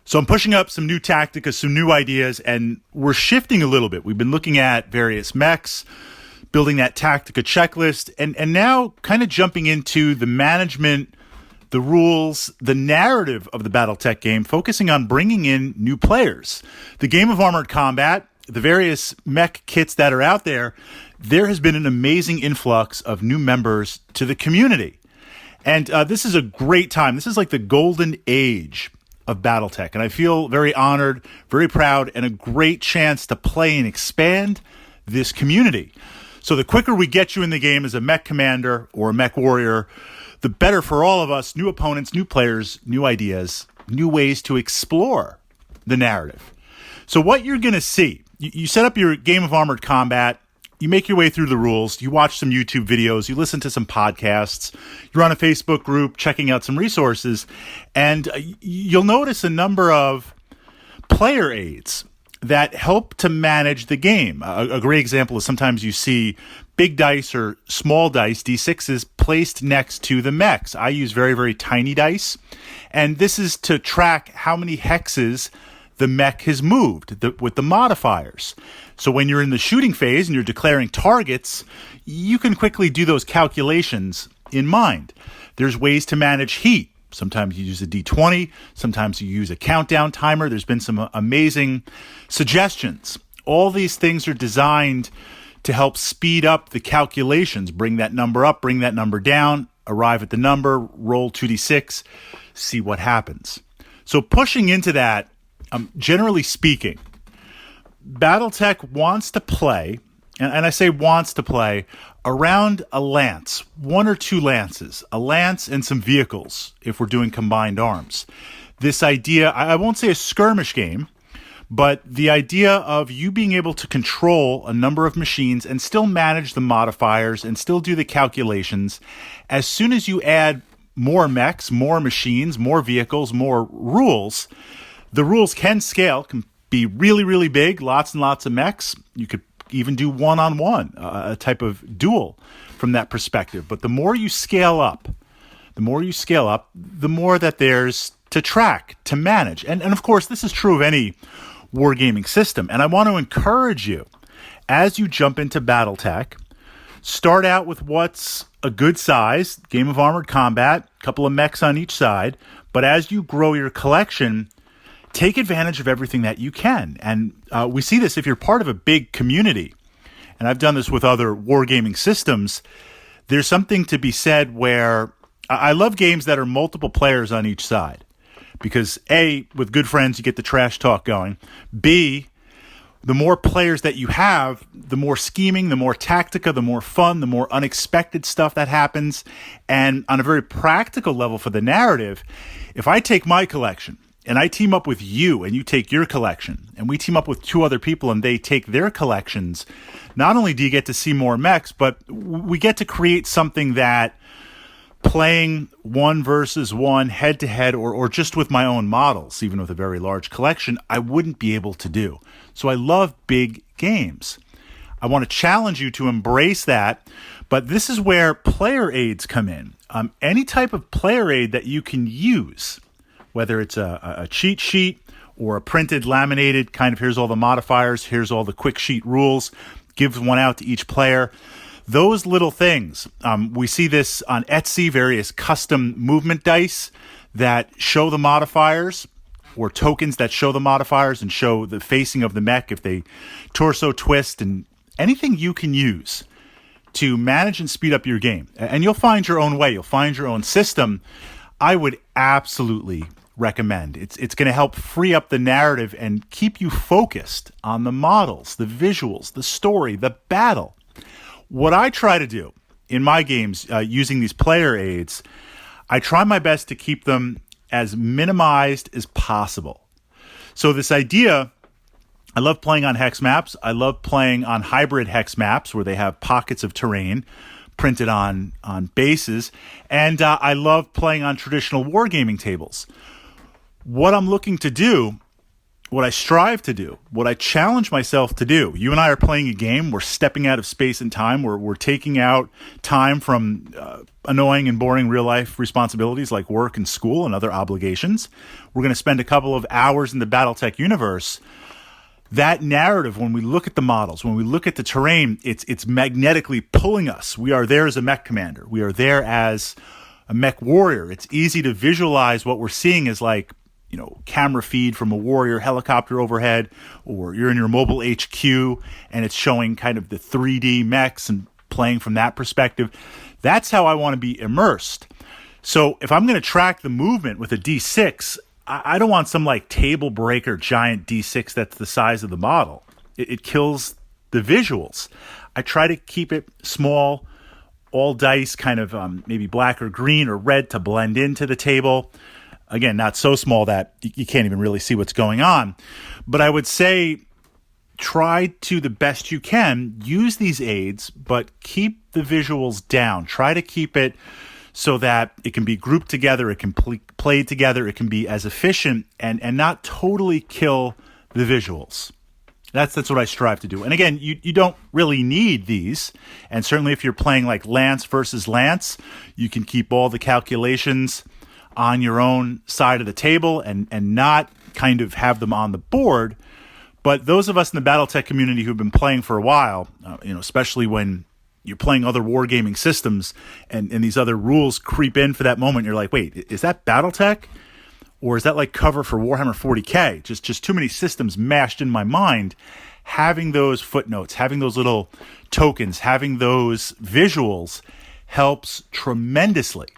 So I'm pushing up some new tactica, some new ideas, and we're shifting a little bit. We've been looking at various mechs, building that tactica checklist, and now kind of jumping into the management, the rules, the narrative of the Battletech game, focusing on bringing in new players. The game of Armored Combat, the various mech kits that are out there, there has been an amazing influx of new members to the community. And this is a great time. This is like the golden age of Battletech. And I feel very honored, very proud, and a great chance to play and expand this community. So the quicker we get you in the game as a mech commander or a mech warrior, the better for all of us. New opponents, new players, new ideas, new ways to explore the narrative. So what you're going to see, you set up your game of Armored Combat, you make your way through the rules, you watch some YouTube videos, you listen to some podcasts, you're on a Facebook group checking out some resources, and you'll notice a number of player aids that help to manage the game. A great example is sometimes you see big dice or small dice, D6s, placed next to the mechs. I use very, very tiny dice, and this is to track how many hexes the mech has moved with the modifiers. So when you're in the shooting phase and you're declaring targets, you can quickly do those calculations in mind. There's ways to manage heat. Sometimes you use a D20. Sometimes you use a countdown timer. There's been some amazing suggestions. All these things are designed to help speed up the calculations, bring that number up, bring that number down, arrive at the number, roll 2d6, see what happens. So pushing into that, generally speaking, Battletech wants to play, and I say wants to play, around a lance, one or two lances, a lance and some vehicles if we're doing combined arms. This idea, I won't say a skirmish game, but the idea of you being able to control a number of machines and still manage the modifiers and still do the calculations. As soon as you add more mechs, more machines, more vehicles, more rules, the rules can scale, can be really, really big, lots and lots of mechs. You could even do one-on-one, a type of duel from that perspective. But the more you scale up, the more that there's to track, to manage. And of course, this is true of any wargaming system. And I want to encourage you, as you jump into Battletech, start out with what's a good size, game of Armored Combat, a couple of mechs on each side. But as you grow your collection, take advantage of everything that you can. And we see this if you're part of a big community. And I've done this with other wargaming systems. There's something to be said where I love games that are multiple players on each side. Because A, with good friends, you get the trash talk going. B, the more players that you have, the more scheming, the more tactica, the more fun, the more unexpected stuff that happens. And on a very practical level for the narrative, if I take my collection, and I team up with you and you take your collection, and we team up with two other people and they take their collections, not only do you get to see more mechs, but we get to create something that playing one versus one, head-to-head, or just with my own models, even with a very large collection, I wouldn't be able to do. So I love big games. I want to challenge you to embrace that, but this is where player aids come in. Any type of player aid that you can use, whether it's a cheat sheet or a printed, laminated, kind of here's all the modifiers, here's all the quick sheet rules, gives one out to each player. Those little things, we see this on Etsy, various custom movement dice that show the modifiers, or tokens that show the modifiers and show the facing of the mech if they torso twist, and anything you can use to manage and speed up your game. And you'll find your own way. You'll find your own system. I would absolutely recommend. It's going to help free up the narrative and keep you focused on the models, the visuals, the story, the battle. What I try to do in my games using these player aids, I try my best to keep them as minimized as possible. So this idea, I love playing on hex maps. I love playing on hybrid hex maps where they have pockets of terrain printed on bases. And I love playing on traditional wargaming tables. What I'm looking to do what I strive to do, what I challenge myself to do. You and I are playing a game. We're stepping out of space and time. We're taking out time from annoying and boring real life responsibilities like work and school and other obligations. We're going to spend a couple of hours in the Battletech universe. That narrative, when we look at the models, when we look at the terrain, it's magnetically pulling us. We are there as a mech commander. We are there as a mech warrior. It's easy to visualize what we're seeing as like, camera feed from a warrior helicopter overhead, or you're in your mobile HQ and it's showing kind of the 3D mechs and playing from that perspective. That's how I want to be immersed. So if I'm going to track the movement with a D6, I don't want some like table breaker giant D6 that's the size of the model. It kills the visuals. I try to keep it small, all dice, kind of maybe black or green or red to blend into the table. Again, not so small that you can't even really see what's going on. But I would say try to, the best you can, use these aids, but keep the visuals down. Try to keep it so that it can be grouped together, it can play together, it can be as efficient and not totally kill the visuals. That's what I strive to do. And again, you don't really need these. And certainly if you're playing like Lance versus Lance, you can keep all the calculations on your own side of the table and not kind of have them on the board. But those of us in the Battletech community who've been playing for a while, especially when you're playing other wargaming systems and these other rules creep in for that moment, you're like, wait, is that Battletech? Or is that like cover for Warhammer 40K? Just too many systems mashed in my mind. Having those footnotes, having those little tokens, having those visuals helps tremendously.